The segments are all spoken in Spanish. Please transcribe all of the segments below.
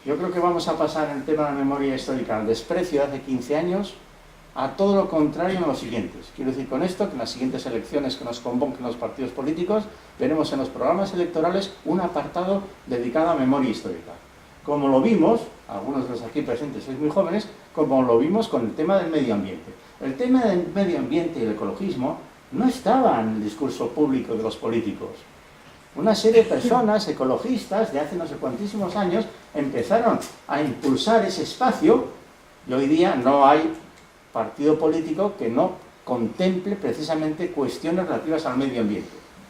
Yo creo que vamos a pasar el tema de la memoria histórica al desprecio de hace 15 años a todo lo contrario en los siguientes. Quiero decir con esto que en las siguientes elecciones que nos convoquen los partidos políticos veremos en los programas electorales un apartado dedicado a memoria histórica. Como lo vimos, algunos de los aquí presentes sois muy jóvenes, como lo vimos con el tema del medio ambiente. El tema del medio ambiente y el ecologismo no estaba en el discurso público de los políticos. Una serie de personas ecologistas de hace no sé cuantísimos años empezaron a impulsar ese espacio y hoy día no hay partido político que no contemple precisamente cuestiones relativas al medio ambiente.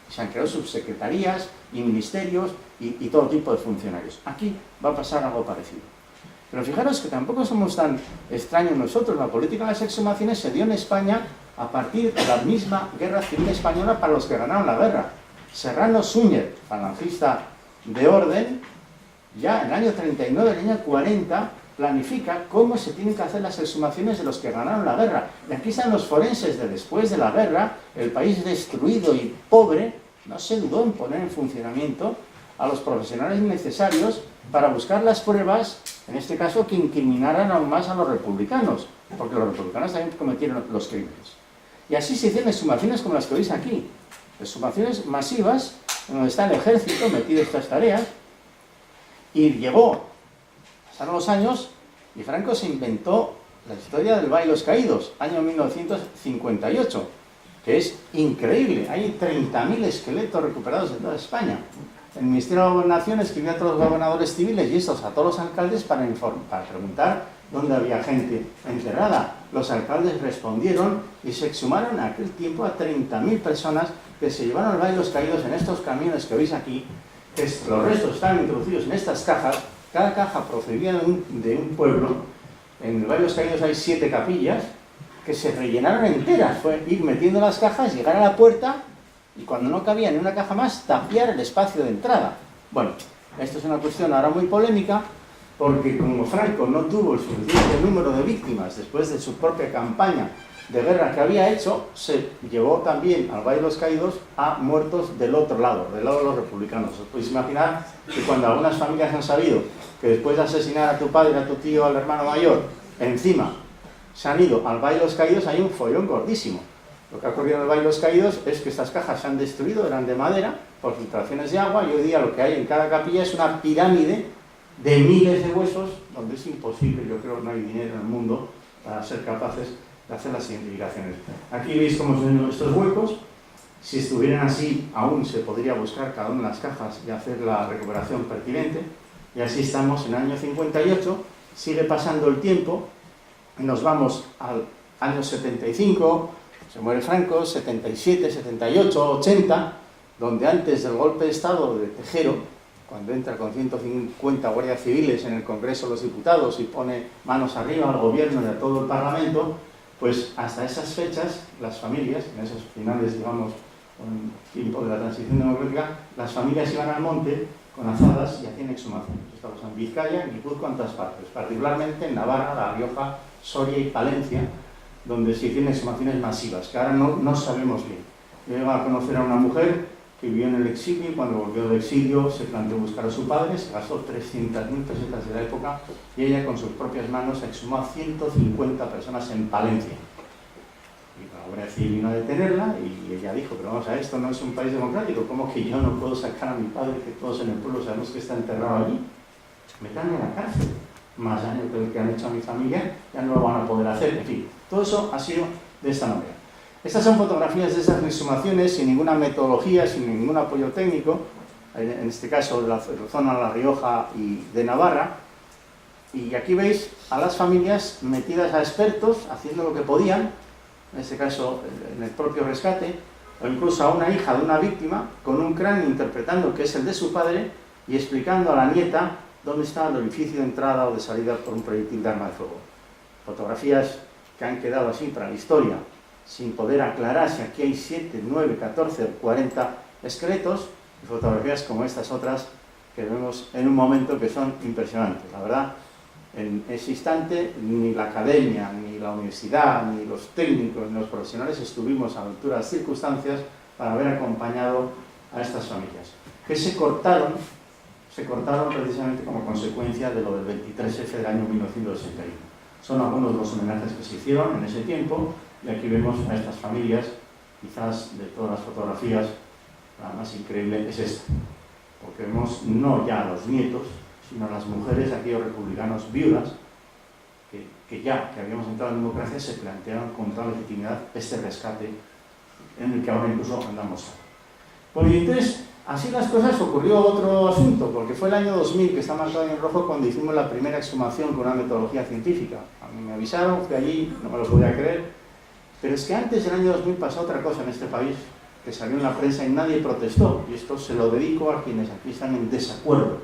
Se han creado subsecretarías y ministerios y todo tipo de funcionarios. Aquí va a pasar algo parecido. Pero fijaros que tampoco somos tan extraños nosotros. La política de las exhumaciones se dio en España a partir de la misma guerra civil española para los que ganaron la guerra. Serrano Súñer, falangista de orden, ya en el año 39, en el año 40, planifica cómo se tienen que hacer las exhumaciones de los que ganaron la guerra. Y aquí están los forenses de después de la guerra, el país destruido y pobre, no se dudó en poner en funcionamiento a los profesionales necesarios para buscar las pruebas, en este caso, que incriminaran aún más a los republicanos, porque los republicanos también cometieron los crímenes. Y así se hicieron exhumaciones como las que veis aquí, exhumaciones masivas, en donde está el ejército metido en estas tareas, y llegó, pasaron los años, y Franco se inventó la historia del Valle de los Caídos, año 1958, que es increíble. Hay 30.000 esqueletos recuperados en toda España. El Ministerio de Gobernación escribió a todos los gobernadores civiles y estos a todos los alcaldes para preguntar dónde había gente enterrada. Los alcaldes respondieron y se exhumaron en aquel tiempo a 30.000 personas que se llevaron al Valle de los Caídos en estos camiones que veis aquí. Los restos estaban introducidos en estas cajas. Cada caja procedía de un pueblo. En el Valle de los Caídos hay 7 capillas que se rellenaron enteras. Fue ir metiendo las cajas, llegar a la puerta y cuando no cabía ni una caja más, tapiar el espacio de entrada. Bueno, esto es una cuestión ahora muy polémica, porque como Franco no tuvo el suficiente número de víctimas después de su propia campaña de guerra que había hecho, se llevó también al Valle de los Caídos a muertos del otro lado, del lado de los republicanos. Os podéis imaginar que cuando algunas familias han sabido que después de asesinar a tu padre, a tu tío, al hermano mayor, encima se han ido al Valle de los Caídos, hay un follón gordísimo. Lo que ha ocurrido en el Valle de los Caídos es que estas cajas se han destruido, eran de madera, por filtraciones de agua, y hoy día lo que hay en cada capilla es una pirámide de miles de huesos, donde es imposible, yo creo que no hay dinero en el mundo para ser capaces de hacer las identificaciones. Aquí veis cómo son estos huecos. Si estuvieran así, aún se podría buscar cada una de las cajas y hacer la recuperación pertinente. Y así estamos en el año 58, sigue pasando el tiempo, y nos vamos al año 75, se muere Franco, 77, 78, 80, donde antes del golpe de Estado de Tejero, cuando entra con 150 guardias civiles en el Congreso de los Diputados y pone manos arriba al gobierno y a todo el Parlamento, pues hasta esas fechas, las familias, en esos finales, digamos, con el tiempo de la transición democrática, las familias iban al monte con azadas y hacían exhumaciones. Estamos en Vizcaya, en Guipúzcoa, en todas partes, particularmente en Navarra, La Rioja, Soria y Palencia, donde se hicieron exhumaciones masivas, que ahora no sabemos bien. Yo llegué a conocer a una mujer que vivió en el exilio y cuando volvió del exilio se planteó buscar a su padre, se gastó 300.000 pesetas de la época y ella con sus propias manos exhumó a 150 personas en Palencia. Y la Guardia Civil vino a detenerla y ella dijo, pero vamos a ver, esto no es un país democrático, ¿cómo que yo no puedo sacar a mi padre, que todos en el pueblo sabemos que está enterrado allí? Metanme a la cárcel. Más daño que el que han hecho a mi familia, ya no lo van a poder hacer. En fin, todo eso ha sido de esta manera. Estas son fotografías de esas exhumaciones sin ninguna metodología, sin ningún apoyo técnico, en este caso de la zona de La Rioja y de Navarra. Y aquí veis a las familias metidas a expertos, haciendo lo que podían, en este caso en el propio rescate, o incluso a una hija de una víctima, con un cráneo interpretando que es el de su padre y explicando a la nieta dónde estaba el orificio de entrada o de salida por un proyectil de arma de fuego. Fotografías que han quedado así para la historia, sin poder aclarar si aquí hay 7, 9, 14 o 40 esqueletos, y fotografías como estas otras que vemos en un momento que son impresionantes. La verdad, en ese instante ni la academia, ni la universidad, ni los técnicos, ni los profesionales estuvimos a la altura de las circunstancias para haber acompañado a estas familias, que se cortaron se cortaron precisamente como consecuencia de lo del 23F del año 1981. Son algunos de los homenajes que se hicieron en ese tiempo, y aquí vemos a estas familias. Quizás de todas las fotografías, la más increíble es esta, porque vemos no ya a los nietos, sino a las mujeres de aquellos republicanos viudas que habíamos entrado en democracia, se plantearon con toda legitimidad este rescate en el que ahora incluso andamos. Pues entonces, así las cosas, ocurrió otro asunto, porque fue el año 2000, que está marcado en rojo, cuando hicimos la primera exhumación con una metodología científica. A mí me avisaron, fui allí, no me lo podía creer, pero es que antes del año 2000 pasó otra cosa en este país, que salió en la prensa y nadie protestó, y esto se lo dedico a quienes aquí están en desacuerdo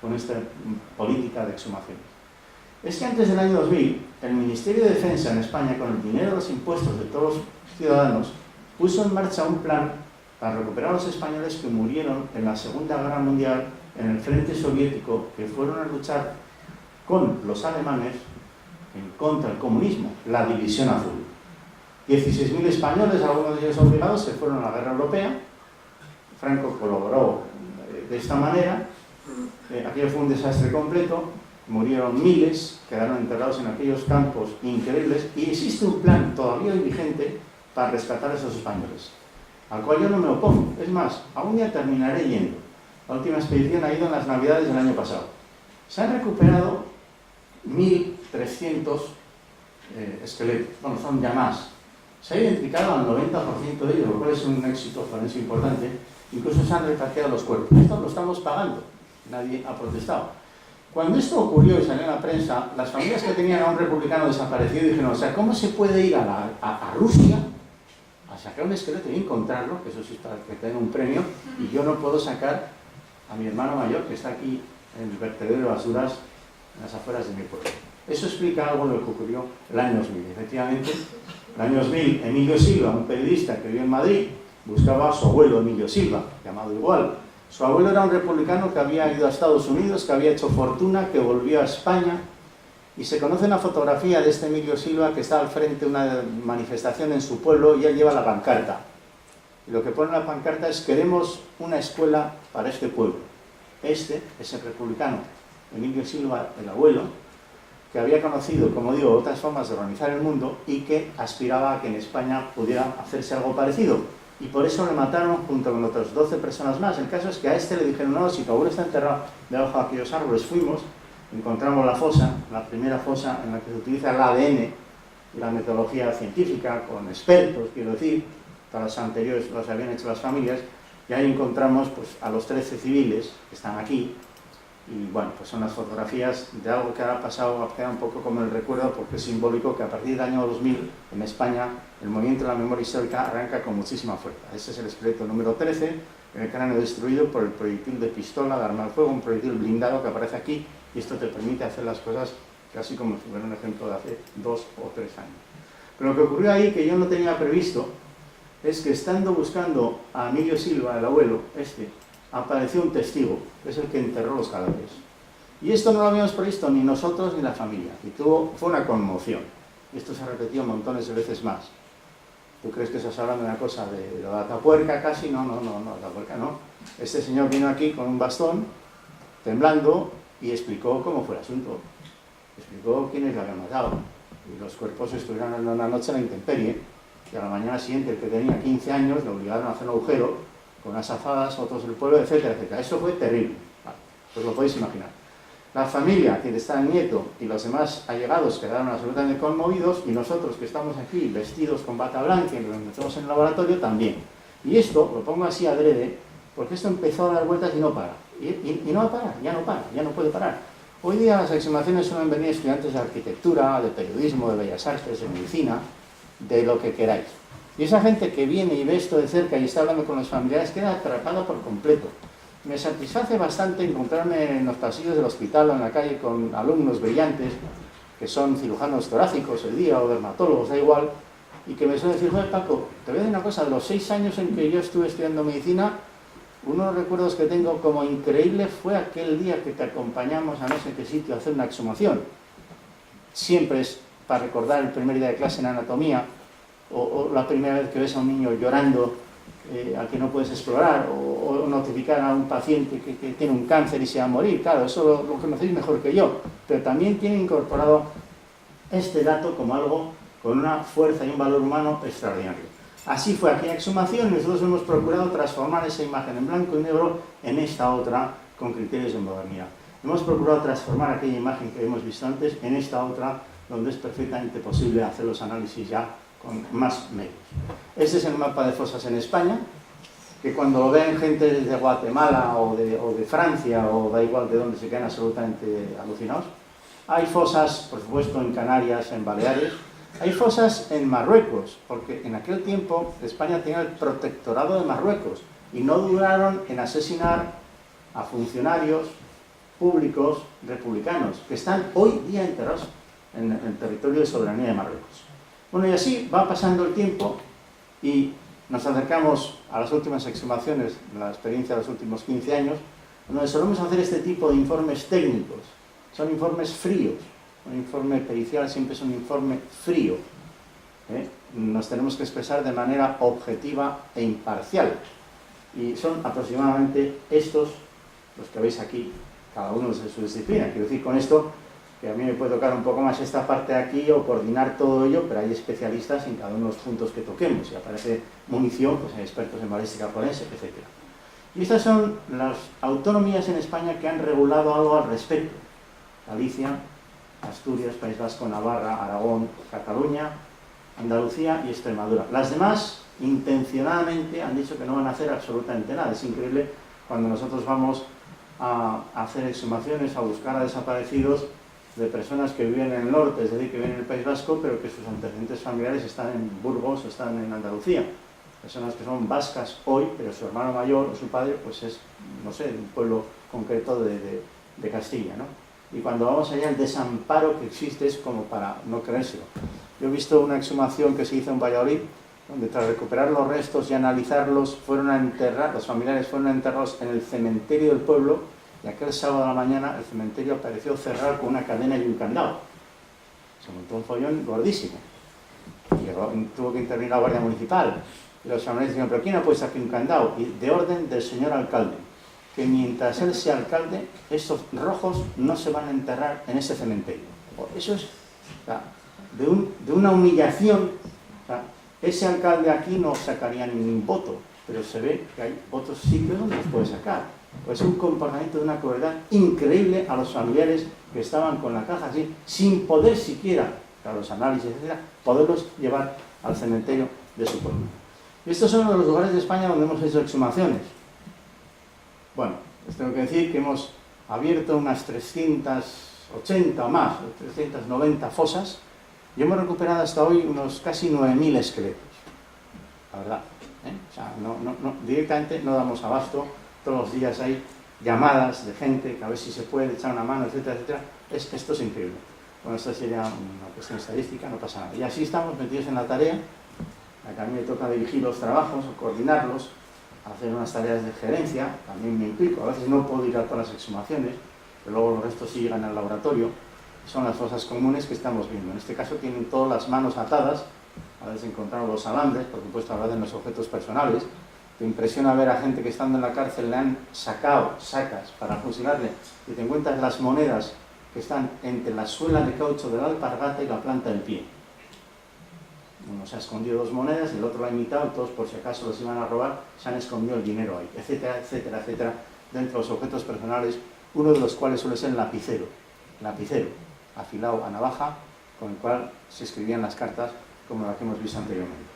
con esta política de exhumaciones. Es que antes del año 2000, el Ministerio de Defensa en España, con el dinero de los impuestos de todos los ciudadanos, puso en marcha un plan para recuperar a los españoles que murieron en la Segunda Guerra Mundial en el frente soviético, que fueron a luchar con los alemanes en contra del comunismo, la División Azul. 16.000 españoles, algunos de ellos obligados, se fueron a la guerra europea. Franco colaboró de esta manera. Aquello fue un desastre completo. Murieron miles, quedaron enterrados en aquellos campos increíbles, y existe un plan todavía vigente para rescatar a esos españoles, al cual yo no me opongo. Es más, algún día terminaré yendo. La última expedición ha ido en las Navidades del año pasado. Se han recuperado 1.300 esqueletos. Bueno, son ya más. Se ha identificado al 90% de ellos, lo cual es un éxito forense importante. Incluso se han repatriado los cuerpos. Esto lo estamos pagando. Nadie ha protestado. Cuando esto ocurrió y salió en la prensa, las familias que tenían a un republicano desaparecido dijeron, o sea, ¿cómo se puede ir a Rusia a sacar un esqueleto y encontrarlo? Que eso sí es para que tenga un premio, y yo no puedo sacar a mi hermano mayor, que está aquí en el vertedero de basuras en las afueras de mi pueblo. Eso explica algo de lo que ocurrió el año 2000. Efectivamente, el año 2000, Emilio Silva, un periodista que vivió en Madrid, buscaba a su abuelo Emilio Silva, llamado igual. Su abuelo era un republicano que había ido a Estados Unidos, que había hecho fortuna, que volvió a España, y se conoce una fotografía de este Emilio Silva que está al frente de una manifestación en su pueblo, y él lleva la pancarta. Y lo que pone en la pancarta es: queremos una escuela para este pueblo. Este es el republicano, Emilio Silva, el abuelo, que había conocido, como digo, otras formas de organizar el mundo, y que aspiraba a que en España pudiera hacerse algo parecido. Y por eso le mataron junto con otras 12 personas más. El caso es que a este le dijeron, no, si tu abuelo está enterrado debajo de aquellos árboles. Fuimos, encontramos la fosa, la primera fosa en la que se utiliza el ADN y la metodología científica, con expertos, quiero decir, todas las anteriores las habían hecho las familias, y ahí encontramos pues, a los 13 civiles que están aquí. Y bueno, pues son las fotografías de algo que ha pasado, queda un poco como el recuerdo, porque es simbólico que a partir del año 2000 en España el movimiento de la memoria histórica arranca con muchísima fuerza. Este es el esqueleto número 13, el cráneo destruido por el proyectil de pistola de arma de fuego, un proyectil blindado que aparece aquí, y esto te permite hacer las cosas casi como si fuera un ejemplo de hace 2 o 3 años. Pero lo que ocurrió ahí, que yo no tenía previsto, es que estando buscando a Emilio Silva, el abuelo, apareció un testigo, que es el que enterró los cadáveres. Y esto no lo habíamos previsto ni nosotros ni la familia, y fue una conmoción. Y esto se ha repetido montones de veces más. ¿Tú crees que estás hablando de una cosa de la Atapuerca casi? No, Atapuerca no. Este señor vino aquí con un bastón, temblando, y explicó cómo fue el asunto. Explicó quiénes lo habían matado. Y los cuerpos estuvieron en una noche en la intemperie, y a la mañana siguiente, el que tenía 15 años, le obligaron a hacer un agujero con unas azafadas, otros del pueblo, etcétera, etcétera. Eso fue terrible. Vale, pues lo podéis imaginar. La familia, que está el nieto, y los demás allegados quedaron absolutamente conmovidos, y nosotros que estamos aquí vestidos con bata blanca y nos metemos en el laboratorio también. Y esto lo pongo así adrede, porque esto empezó a dar vueltas y no para. Y no va a parar, ya no puede parar. Hoy día las exhumaciones suelen venir estudiantes de arquitectura, de periodismo, de bellas artes, de medicina, de lo que queráis. Y esa gente que viene y ve esto de cerca y está hablando con los familiares queda atrapada por completo. Me satisface bastante encontrarme en los pasillos del hospital o en la calle con alumnos brillantes que son cirujanos torácicos hoy día o dermatólogos, da igual, y que me suelen decir, oye Paco, te voy a decir una cosa, de los 6 años en que yo estuve estudiando medicina, uno de los recuerdos que tengo como increíble fue aquel día que te acompañamos a no sé qué sitio a hacer una exhumación. Siempre es para recordar el primer día de clase en anatomía, o la primera vez que ves a un niño llorando al que no puedes explorar, o notificar a un paciente que tiene un cáncer y se va a morir. Claro, eso lo conocéis mejor que yo, pero también tiene incorporado este dato como algo con una fuerza y un valor humano extraordinario. Así fue aquella exhumación y nosotros hemos procurado transformar esa imagen en blanco y negro en esta otra con criterios de modernidad. Hemos procurado transformar aquella imagen que hemos visto antes en esta otra, donde es perfectamente posible hacer los análisis ya con más medios. Este es el mapa de fosas en España, que cuando lo ven gente de Guatemala o de Francia, o da igual de dónde, se quedan absolutamente alucinados. Hay fosas, por supuesto, en Canarias, en Baleares. Hay fosas en Marruecos, porque en aquel tiempo España tenía el protectorado de Marruecos y no dudaron en asesinar a funcionarios públicos republicanos que están hoy día enterrados en el territorio de soberanía de Marruecos. Bueno, y así va pasando el tiempo y nos acercamos a las últimas exhumaciones, la experiencia de los últimos 15 años, donde solemos hacer este tipo de informes técnicos. Son informes fríos. Un informe pericial siempre es un informe frío. Nos tenemos que expresar de manera objetiva e imparcial. Y son aproximadamente estos, los que veis aquí, cada uno de su disciplina. Quiero decir con esto que a mí me puede tocar un poco más esta parte de aquí o coordinar todo ello, pero hay especialistas en cada uno de los puntos que toquemos. Si aparece munición, pues hay expertos en balística forense, etc. Y estas son las autonomías en España que han regulado algo al respecto. Galicia, Asturias, País Vasco, Navarra, Aragón, Cataluña, Andalucía y Extremadura. Las demás, intencionadamente, han dicho que no van a hacer absolutamente nada. Es increíble cuando nosotros vamos a hacer exhumaciones, a buscar a desaparecidos de personas que viven en el norte, es decir, que viven en el País Vasco, pero que sus antecedentes familiares están en Burgos o están en Andalucía. Personas que son vascas hoy, pero su hermano mayor o su padre, pues es, no sé, de un pueblo concreto de Castilla, ¿no? Y cuando vamos allá, el desamparo que existe es como para no creérselo. Yo he visto una exhumación que se hizo en Valladolid, donde tras recuperar los restos y analizarlos, fueron a enterrar, los familiares fueron enterrados en el cementerio del pueblo, y aquel sábado a la mañana el cementerio apareció cerrado con una cadena y un candado. Se montó un follón gordísimo. Y tuvo que intervenir la Guardia Municipal. Y los familiares dijeron, ¿pero quién ha puesto aquí un candado? Y de orden del señor alcalde, que mientras él sea alcalde, estos rojos no se van a enterrar en ese cementerio. Eso es, o sea, de una humillación. O sea, ese alcalde aquí no sacaría ningún voto, pero se ve que hay otros sitios donde los puede sacar. Pues un comportamiento de una crueldad increíble a los familiares que estaban con la caja así, sin poder siquiera, para los análisis, etcétera, poderlos llevar al cementerio de su pueblo. Y estos son los lugares de España donde hemos hecho exhumaciones. Bueno, les tengo que decir que hemos abierto unas 380 o más, 390 fosas, y hemos recuperado hasta hoy unos casi 9.000 esqueletos. La verdad. O sea, directamente no damos abasto. Todos los días hay llamadas de gente que a ver si se puede echar una mano, etcétera, etcétera. Esto es increíble. Bueno, esto sería una cuestión estadística, no pasa nada. Y así estamos metidos en la tarea. A mí me toca dirigir los trabajos, o coordinarlos, hacer unas tareas de gerencia, también me implico. A veces no puedo ir a todas las exhumaciones, pero luego los restos sí llegan al laboratorio. Son las fosas comunes que estamos viendo. En este caso tienen todas las manos atadas. A veces encontramos los alambres, por supuesto hablar de los objetos personales. Te impresiona ver a gente que estando en la cárcel le han sacas para fusilarle, y te encuentras las monedas que están entre la suela de caucho de la alpargata y la planta del pie. Uno se ha escondido 2 monedas y el otro la ha imitado, y todos por si acaso los iban a robar, se han escondido el dinero ahí, etcétera, etcétera, etcétera, dentro de los objetos personales, uno de los cuales suele ser el lapicero, afilado a navaja, con el cual se escribían las cartas como la que hemos visto anteriormente.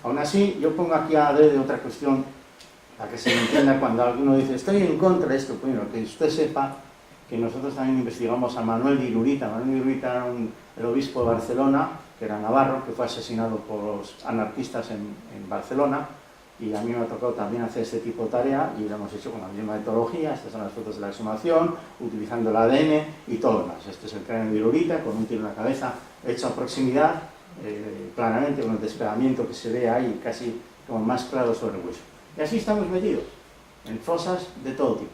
Aún así, yo pongo aquí a de otra cuestión, para que se me entienda cuando alguno dice, estoy en contra de esto. Bueno, que usted sepa que nosotros también investigamos a Manuel de Irurita. Manuel de Irurita era el obispo de Barcelona, que era navarro, que fue asesinado por los anarquistas en Barcelona, y a mí me ha tocado también hacer este tipo de tarea, y lo hemos hecho con la misma metodología. Estas son las fotos de la exhumación, utilizando el ADN y todo lo demás. Este es el cráneo de Irurita, con un tiro en la cabeza, hecho a proximidad, planamente, con el despegamiento que se ve ahí casi como más claro sobre el hueso. Y así estamos metidos, en fosas de todo tipo.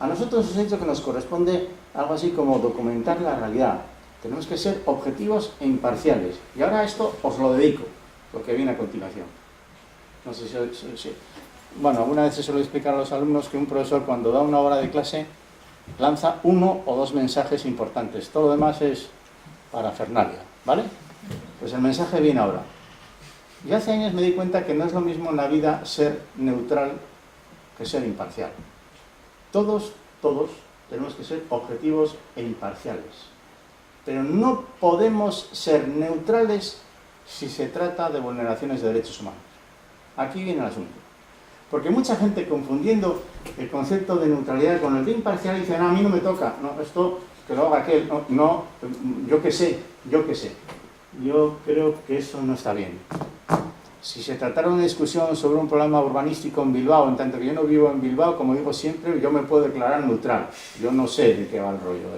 A nosotros os he dicho que nos corresponde algo así como documentar la realidad. Tenemos que ser objetivos e imparciales. Y ahora esto os lo dedico, lo que viene a continuación. No sé si. Bueno, alguna vez se suele explicar a los alumnos que un profesor cuando da una hora de clase lanza 1 o 2 mensajes importantes. Todo lo demás es parafernalia, ¿vale? Pues el mensaje viene ahora. Y hace años me di cuenta que no es lo mismo en la vida ser neutral que ser imparcial. Todos tenemos que ser objetivos e imparciales. Pero no podemos ser neutrales si se trata de vulneraciones de derechos humanos. Aquí viene el asunto. Porque mucha gente, confundiendo el concepto de neutralidad con el de imparcial, dice, no, a mí no me toca, no, esto que lo haga aquel, no, yo qué sé. Yo creo que eso no está bien. Si se tratara una discusión sobre un problema urbanístico en Bilbao, en tanto que yo no vivo en Bilbao, como digo siempre, yo me puedo declarar neutral. Yo no sé de qué va el rollo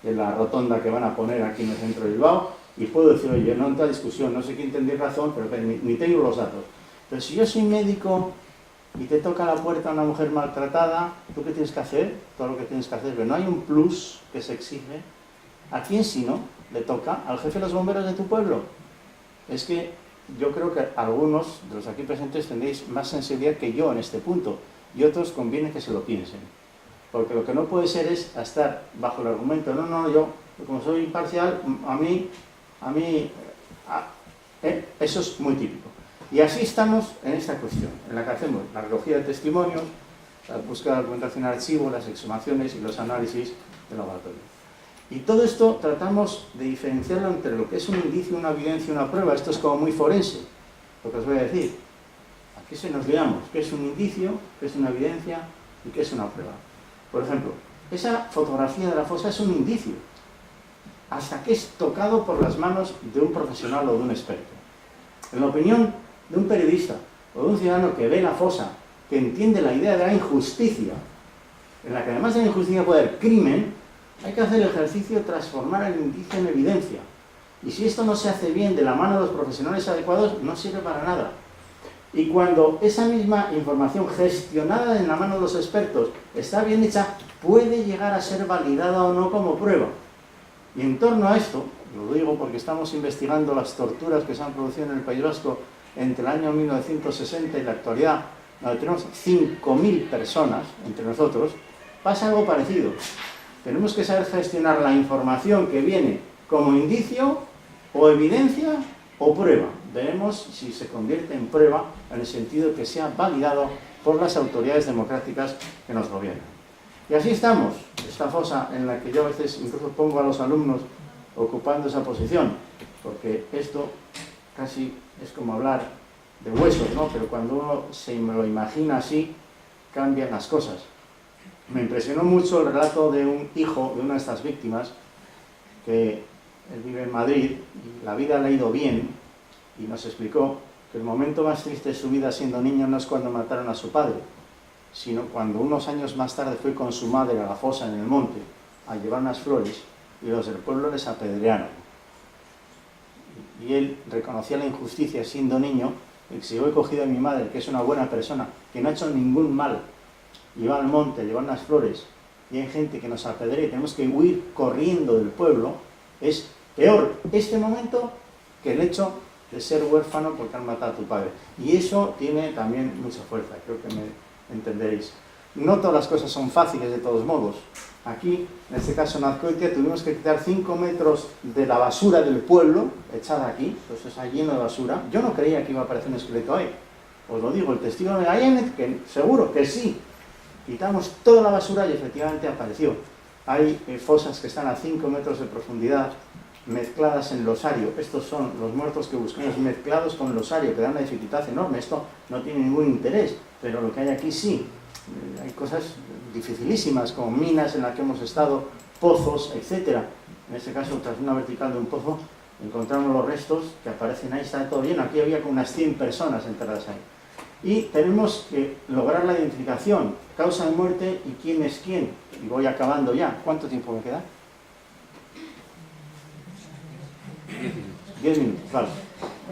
de la rotonda que van a poner aquí en el centro de Bilbao, y puedo decir, oye, no entra discusión, no sé quién tendría razón, pero ni tengo los datos. Pero si yo soy médico y te toca la puerta una mujer maltratada, ¿tú qué tienes que hacer? Todo lo que tienes que hacer, pero no hay un plus que se exige. ¿A quién si no le toca? ¿Al jefe de los bomberos de tu pueblo? Es que yo creo que algunos de los aquí presentes tendréis más sensibilidad que yo en este punto, y otros conviene que se lo piensen. Porque lo que no puede ser es estar bajo el argumento, no, yo como soy imparcial, a mí eso es muy típico. Y así estamos en esta cuestión, en la que hacemos la recogida de testimonios, la búsqueda de documentación en archivo, las exhumaciones y los análisis del laboratorio. Y todo esto tratamos de diferenciarlo entre lo que es un indicio, una evidencia y una prueba. Esto es como muy forense, lo que os voy a decir. Aquí se nos guiamos, qué es un indicio, qué es una evidencia y qué es una prueba. Por ejemplo, esa fotografía de la fosa es un indicio, hasta que es tocado por las manos de un profesional o de un experto. En la opinión de un periodista o de un ciudadano que ve la fosa, que entiende la idea de la injusticia, en la que además de la injusticia puede haber crimen, hay que hacer el ejercicio de transformar el indicio en evidencia. Y si esto no se hace bien de la mano de los profesionales adecuados, no sirve para nada. Y cuando esa misma información gestionada en la mano de los expertos está bien hecha, puede llegar a ser validada o no como prueba. Y en torno a esto, lo digo porque estamos investigando las torturas que se han producido en el País Vasco entre el año 1960 y la actualidad, donde tenemos 5.000 personas entre nosotros, pasa algo parecido. Tenemos que saber gestionar la información que viene como indicio o evidencia o prueba. Veremos si se convierte en prueba en el sentido de que sea validado por las autoridades democráticas que nos gobiernan. Y así estamos, esta fosa en la que yo a veces incluso pongo a los alumnos ocupando esa posición, porque esto casi es como hablar de huesos, ¿no? Pero cuando uno se lo imagina así, cambian las cosas. Me impresionó mucho el relato de un hijo de una de estas víctimas, que él vive en Madrid y la vida le ha ido bien, y nos explicó que el momento más triste de su vida siendo niño no es cuando mataron a su padre, sino cuando unos años más tarde fue con su madre a la fosa en el monte a llevar unas flores y los del pueblo les apedrearon. Y él reconocía la injusticia siendo niño, y que si yo he cogido a mi madre, que es una buena persona, que no ha hecho ningún mal, y va al monte, llevar unas flores, y hay gente que nos apedrea y tenemos que huir corriendo del pueblo, es peor este momento que el hecho de ser huérfano porque han matado a tu padre. Y eso tiene también mucha fuerza, creo que me entenderéis. No todas las cosas son fáciles de todos modos. Aquí, en este caso en Azkoitia, tuvimos que quitar 5 metros de la basura del pueblo, echada aquí, pues está lleno de basura. Yo no creía que iba a aparecer un esqueleto ahí. Os lo digo, el testigo de Ayanet, que seguro que sí. Quitamos toda la basura y efectivamente apareció. Hay fosas que están a 5 metros de profundidad, mezcladas en losario. Estos son los muertos que buscamos mezclados con losario, que dan una dificultad enorme. Esto no tiene ningún interés, pero lo que hay aquí sí. Hay cosas dificilísimas, como minas en las que hemos estado, pozos, etc. En este caso, tras una vertical de un pozo, encontramos los restos que aparecen ahí, está todo bien. Aquí había como unas 100 personas enterradas ahí. Y tenemos que lograr la identificación, causa de muerte y quién es quién. Y voy acabando ya. ¿Cuánto tiempo me queda? 10 minutos, claro.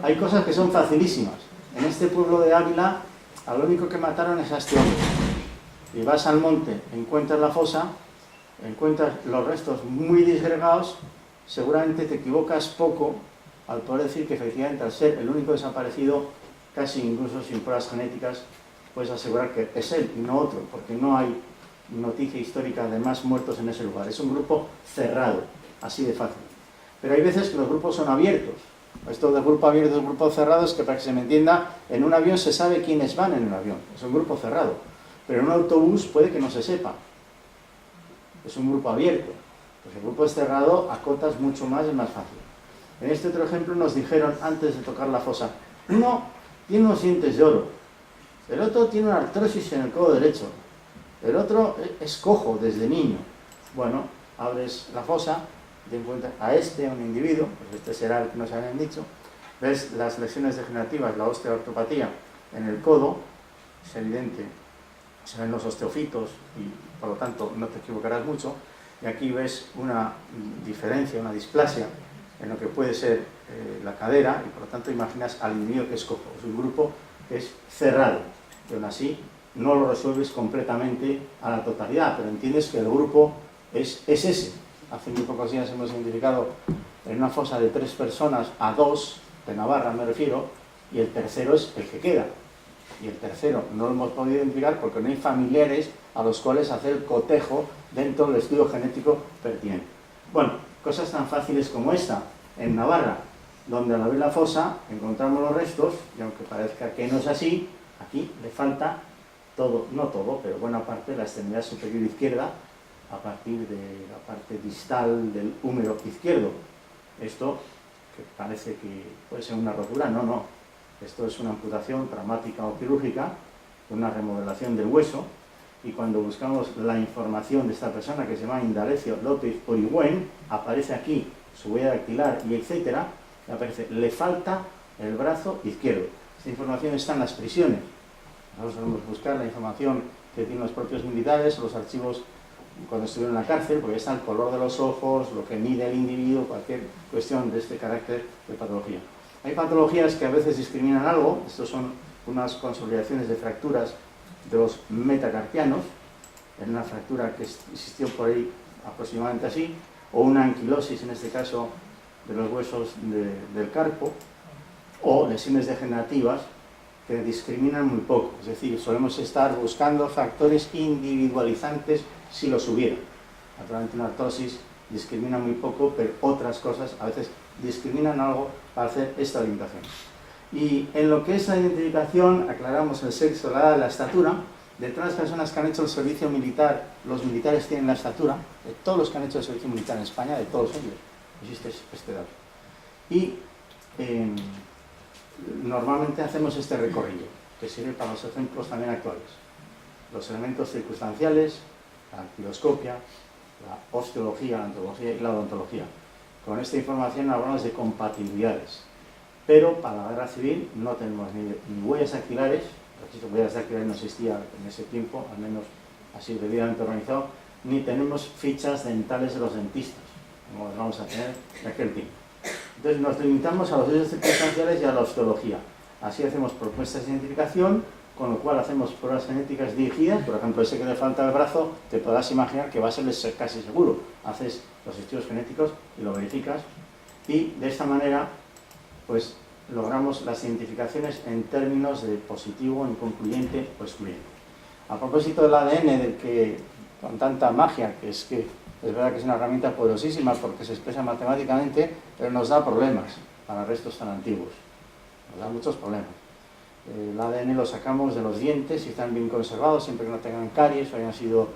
Hay cosas que son facilísimas. En este pueblo de Ávila, a lo único que mataron es a este hombre. Y vas al monte, encuentras la fosa, encuentras los restos muy disgregados, seguramente te equivocas poco al poder decir que efectivamente al ser el único desaparecido casi incluso sin pruebas genéticas, puedes asegurar que es él y no otro, porque no hay noticia histórica de más muertos en ese lugar. Es un grupo cerrado, así de fácil. Pero hay veces que los grupos son abiertos. Esto de grupo abierto y grupo cerrado es que, para que se me entienda, en un avión se sabe quiénes van en el avión. Es un grupo cerrado. Pero en un autobús puede que no se sepa. Es un grupo abierto. Pues el grupo es cerrado, acotas mucho más, es más fácil. En este otro ejemplo nos dijeron, antes de tocar la fosa, uno tiene unos dientes de oro, el otro tiene una artrosis en el codo derecho, el otro es cojo desde niño. Bueno, abres la fosa, te encuentras a un individuo, pues este será el que nos habían dicho, ves las lesiones degenerativas, la osteoartropatía en el codo, es evidente, se ven los osteofitos y por lo tanto no te equivocarás mucho, y aquí ves una diferencia, una displasia en lo que puede ser la cadera, y por lo tanto imaginas al individuo que es cojo. Es un grupo que es cerrado, pero aún así no lo resuelves completamente a la totalidad, pero entiendes que el grupo es ese. Hace muy pocos días hemos identificado en una fosa de 3 personas a 2, de Navarra me refiero, y el tercero es el que queda. Y el tercero no lo hemos podido identificar porque no hay familiares a los cuales hacer el cotejo dentro del estudio genético pertinente. Bueno, cosas tan fáciles como esta, en Navarra, donde al abrir la fosa encontramos los restos, y aunque parezca que no es así, aquí le falta todo, no todo, pero buena parte de la extremidad superior izquierda, a partir de la parte distal del húmero izquierdo. Esto, que parece que puede ser una rotura, no. Esto es una amputación traumática o quirúrgica, una remodelación del hueso, y cuando buscamos la información de esta persona, que se llama Indalecio López Origüen, aparece aquí su huella dactilar y etcétera, y aparece, le falta el brazo izquierdo. Esta información está en las prisiones. Nosotros solemos buscar la información que tienen los propios militares, los archivos cuando estuvieron en la cárcel, porque está el color de los ojos, lo que mide el individuo, cualquier cuestión de este carácter de patología. Hay patologías que a veces discriminan algo, estos son unas consolidaciones de fracturas de los metacarpianos, en una fractura que existió por ahí aproximadamente así, o una anquilosis, en este caso, de los huesos del carpo, o lesiones degenerativas que discriminan muy poco. Es decir, solemos estar buscando factores individualizantes si los hubiera. Naturalmente una artrosis discrimina muy poco, pero otras cosas a veces discriminan algo para hacer esta orientación. Y en lo que es la identificación, aclaramos el sexo, la edad, la estatura. De todas las personas que han hecho el servicio militar, los militares tienen la estatura, de todos los que han hecho el servicio militar en España, de todos ellos, existe este dato. Y normalmente hacemos este recorrido, que sirve para los ejemplos también actuales. Los elementos circunstanciales, la anquiloscopia, la osteología, la antropología y la odontología. Con esta información hablamos de compatibilidades. Pero para la guerra civil no tenemos ni huellas dactilares, el registro de huellas dactilares no existía en ese tiempo, al menos así debidamente organizado, ni tenemos fichas dentales de los dentistas, como las vamos a tener en aquel tiempo. Entonces nos limitamos a los hechos circunstanciales y a la osteología. Así hacemos propuestas de identificación, con lo cual hacemos pruebas genéticas dirigidas. Por ejemplo, ese que le falta el brazo, te podrás imaginar que va a ser casi seguro. Haces los estudios genéticos y lo verificas, y de esta manera pues logramos las identificaciones en términos de positivo, inconcluyente o excluyente. A propósito del ADN, del que con tanta magia, que es verdad que es una herramienta poderosísima porque se expresa matemáticamente, pero nos da problemas para restos tan antiguos. Nos da muchos problemas. El ADN lo sacamos de los dientes y están bien conservados, siempre que no tengan caries o hayan sido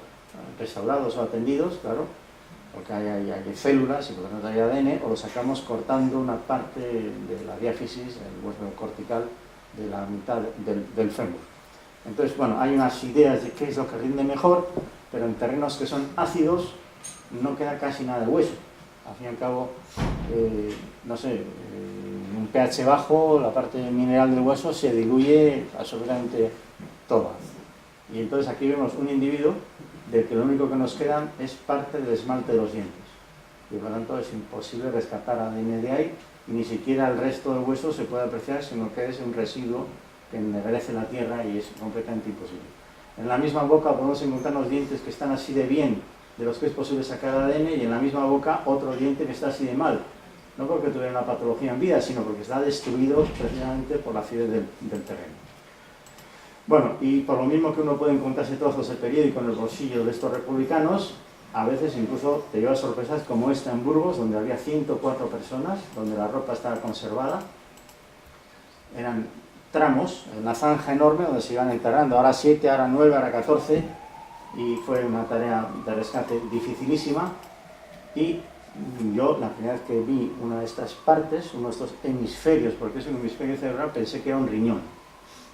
restaurados o atendidos, claro, porque hay células y por lo tanto hay ADN, o lo sacamos cortando una parte de la diáfisis, el hueso cortical, de la mitad del fémur. Entonces, bueno, hay unas ideas de qué es lo que rinde mejor, pero en terrenos que son ácidos no queda casi nada de hueso. Al fin y al cabo, no sé, en un pH bajo, la parte mineral del hueso se diluye absolutamente toda. Y entonces aquí vemos un individuo del que lo único que nos quedan es parte del esmalte de los dientes. Y por lo tanto es imposible rescatar ADN de ahí, y ni siquiera el resto del hueso se puede apreciar, sino que es un residuo que ennegrece la tierra y es completamente imposible. En la misma boca podemos encontrar los dientes que están así de bien, de los que es posible sacar ADN, y en la misma boca otro diente que está así de mal. no porque tuviera una patología en vida, sino porque está destruido precisamente por la acidez del terreno. Bueno, y por lo mismo que uno puede encontrarse trozos de periódico en el bolsillo de estos republicanos, a veces incluso te lleva sorpresas como esta en Burgos, donde había 104 personas, donde la ropa estaba conservada. Eran tramos, una zanja enorme donde se iban enterrando, ahora 7, ahora 9, ahora 14, y fue una tarea de rescate dificilísima. Y yo, la primera vez que vi una de estas partes, uno de estos hemisferios, porque es un hemisferio cerebral, pensé que era un riñón,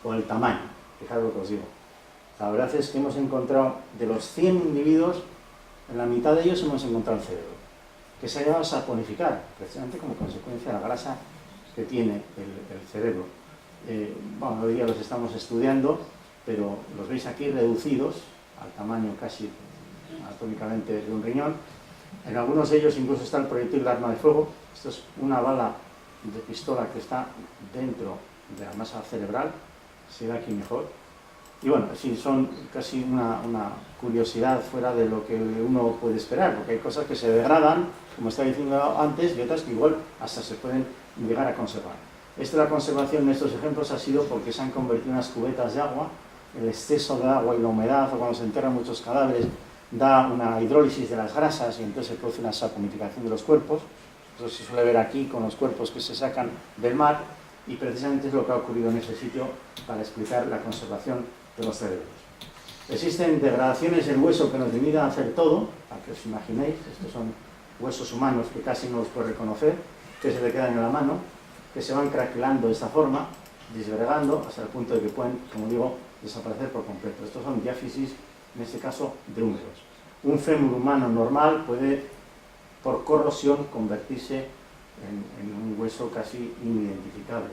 por el tamaño, fijaros lo que os digo. La verdad es que hemos encontrado, de los 100 individuos, en la mitad de ellos hemos encontrado el cerebro, que se ha llevado a saponificar, precisamente como consecuencia de la grasa que tiene el cerebro. Bueno, hoy día los estamos estudiando, pero los veis aquí reducidos al tamaño casi anatómicamente de un riñón. En algunos de ellos incluso está el proyectil de arma de fuego. Esto es una bala de pistola que está dentro de la masa cerebral, se ve aquí mejor. Y bueno, sí, son casi una curiosidad fuera de lo que uno puede esperar, porque hay cosas que se degradan, como estaba diciendo antes, y otras que igual hasta se pueden llegar a conservar. La conservación de estos ejemplos ha sido porque se han convertido en unas cubetas de agua. El exceso de agua y la humedad, o cuando se enterran muchos cadáveres, da una hidrólisis de las grasas y entonces se produce una saponificación de los cuerpos. Eso se suele ver aquí con los cuerpos que se sacan del mar, y precisamente es lo que ha ocurrido en ese sitio para explicar la conservación de los cerebros. Existen degradaciones del hueso que nos limitan a hacer todo, para que os imaginéis. Estos son huesos humanos que casi no los puede reconocer, que se le quedan en la mano, que se van craquelando de esta forma, disgregando hasta el punto de que pueden, como digo, desaparecer por completo. Estos son diáfisis, en este caso, de húmeros. Un fémur humano normal puede, por corrosión, convertirse en un hueso casi inidentificable.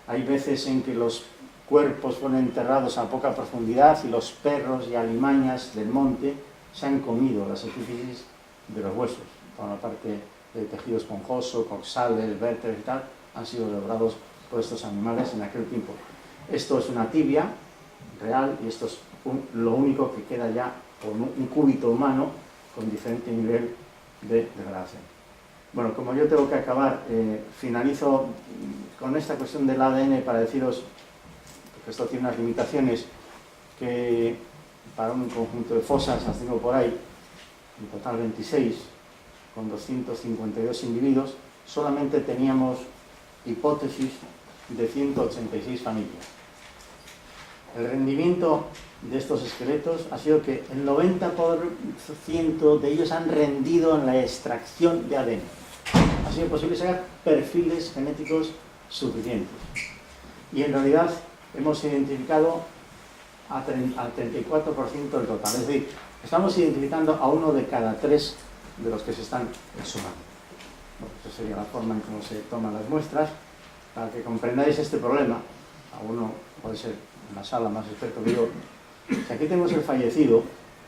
Hay veces en que los cuerpos fueron enterrados a poca profundidad y los perros y alimañas del monte se han comido las epífisis de los huesos. Toda la parte de tejido esponjoso, coxales, vértebras y tal, han sido devorados por estos animales en aquel tiempo. Esto es una tibia real y esto es lo único que queda ya con un cúbito humano con diferente nivel de degradación. Bueno, como yo tengo que acabar, finalizo con esta cuestión del ADN para deciros, porque esto tiene unas limitaciones, que para un conjunto de fosas, las tengo por ahí, en total 26, con 252 individuos, solamente teníamos hipótesis de 186 familias. El rendimiento de estos esqueletos ha sido que el 90% de ellos han rendido en la extracción de ADN. Ha sido posible sacar perfiles genéticos suficientes. Y en realidad hemos identificado al 34% del total. Es decir, estamos identificando a 1 de cada 3 de los que se están exhumando. Bueno, esa sería la forma en cómo se toman las muestras. Para que comprendáis este problema, a uno puede ser en la sala más experto que yo, si aquí tenemos el fallecido,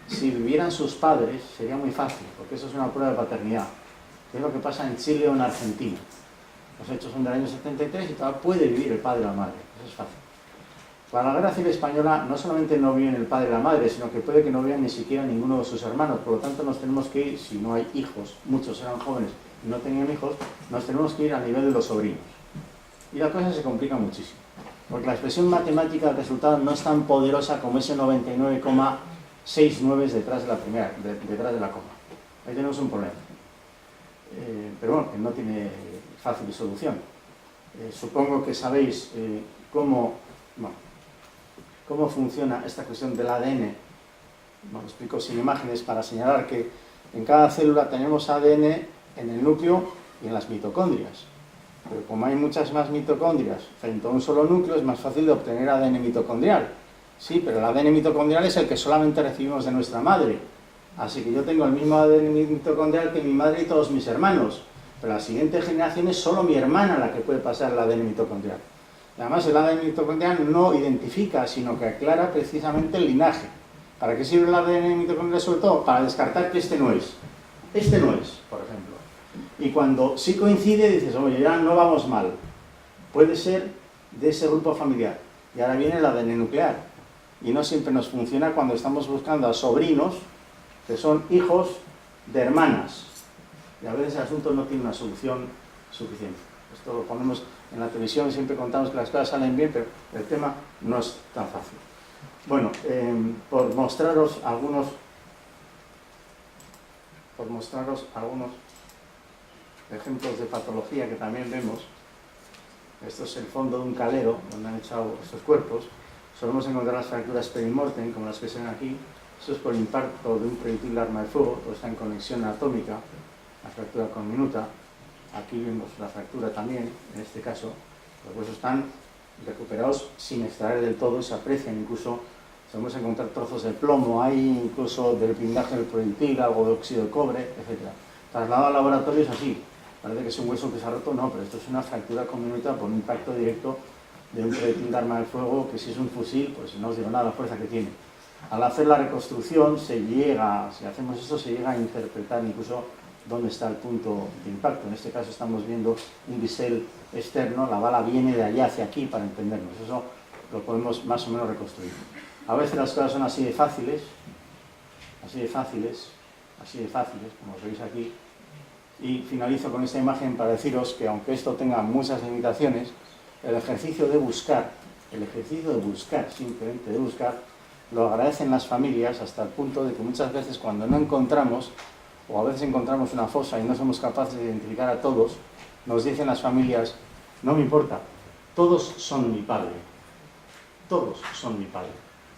si vivieran sus padres sería muy fácil, porque eso es una prueba de paternidad. ¿Qué es lo que pasa en Chile o en Argentina? Los hechos son del año 73 y todavía puede vivir el padre o la madre. Eso es fácil. Para la Guerra Civil Española no solamente no viven el padre y la madre, sino que puede que no vean ni siquiera ninguno de sus hermanos. Por lo tanto, nos tenemos que ir, si no hay hijos, muchos eran jóvenes y no tenían hijos, nos tenemos que ir al nivel de los sobrinos. Y la cosa se complica muchísimo, porque la expresión matemática del resultado no es tan poderosa como ese 99,69 detrás de la detrás de la coma. Ahí tenemos un problema. Pero bueno, que no tiene fácil solución. Supongo que sabéis cómo funciona esta cuestión del ADN. Lo explico sin imágenes para señalar que en cada célula tenemos ADN en el núcleo y en las mitocondrias. Pero como hay muchas más mitocondrias frente a un solo núcleo, es más fácil de obtener ADN mitocondrial. Sí, pero el ADN mitocondrial es el que solamente recibimos de nuestra madre. Así que yo tengo el mismo ADN mitocondrial que mi madre y todos mis hermanos. Pero la siguiente generación es solo mi hermana la que puede pasar el ADN mitocondrial. Y además el ADN mitocondrial no identifica, sino que aclara precisamente el linaje. ¿Para qué sirve el ADN mitocondrial? Sobre todo para descartar que este no es. Este no es, por ejemplo. Y cuando sí coincide, dices, oye, ya no vamos mal. Puede ser de ese grupo familiar. Y ahora viene el ADN nuclear. Y no siempre nos funciona cuando estamos buscando a sobrinos que son hijos de hermanas. Y a veces el asunto no tiene una solución suficiente. Esto lo ponemos en la televisión, siempre contamos que las cosas salen bien, pero el tema no es tan fácil. Bueno, por mostraros algunos ejemplos de patología que también vemos. Esto es el fondo de un calero donde han echado estos cuerpos. Solemos encontrar las fracturas perimortem, como las que se ven aquí. Esto es por impacto de un proyectil de arma de fuego, todo está en conexión atómica, la fractura conminuta. Aquí vemos la fractura también, en este caso. Los huesos están recuperados sin extraer del todo, se aprecian incluso. Podemos encontrar trozos de plomo, hay incluso del blindaje del proyectil, algo de óxido de cobre, etc. Trasladado al laboratorio es así. Parece que es un hueso que se ha roto, no, pero esto es una fractura conminuta por un impacto directo de un proyectil de arma de fuego, que si es un fusil, pues no os digo nada la fuerza que tiene. Al hacer la reconstrucción si hacemos esto, se llega a interpretar incluso dónde está el punto de impacto. En este caso estamos viendo un bisel externo, la bala viene de allá hacia aquí para entendernos. Eso lo podemos más o menos reconstruir. A veces las cosas son así de fáciles, como veis aquí. Y finalizo con esta imagen para deciros que aunque esto tenga muchas limitaciones, el ejercicio de buscar, simplemente de buscar, lo agradecen las familias hasta el punto de que muchas veces cuando no encontramos, o a veces encontramos una fosa y no somos capaces de identificar a todos, nos dicen las familias, no me importa, todos son mi padre. Todos son mi padre.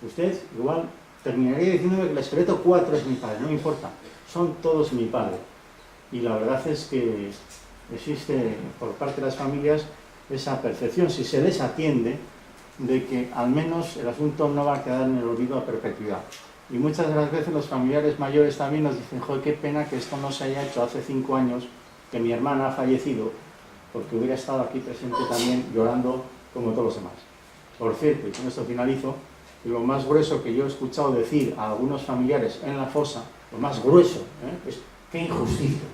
Usted igual terminaría diciéndome que el esqueleto 4 es mi padre, no me importa, son todos mi padre. Y la verdad es que existe por parte de las familias esa percepción, si se les atiende, de que al menos el asunto no va a quedar en el olvido a perpetuidad. Y muchas de las veces los familiares mayores también nos dicen, joder, qué pena que esto no se haya hecho hace 5 años, que mi hermana ha fallecido, porque hubiera estado aquí presente también llorando como todos los demás. Por cierto, y con esto finalizo, lo más grueso que yo he escuchado decir a algunos familiares en la fosa, lo más grueso, es qué injusticia,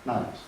nada más.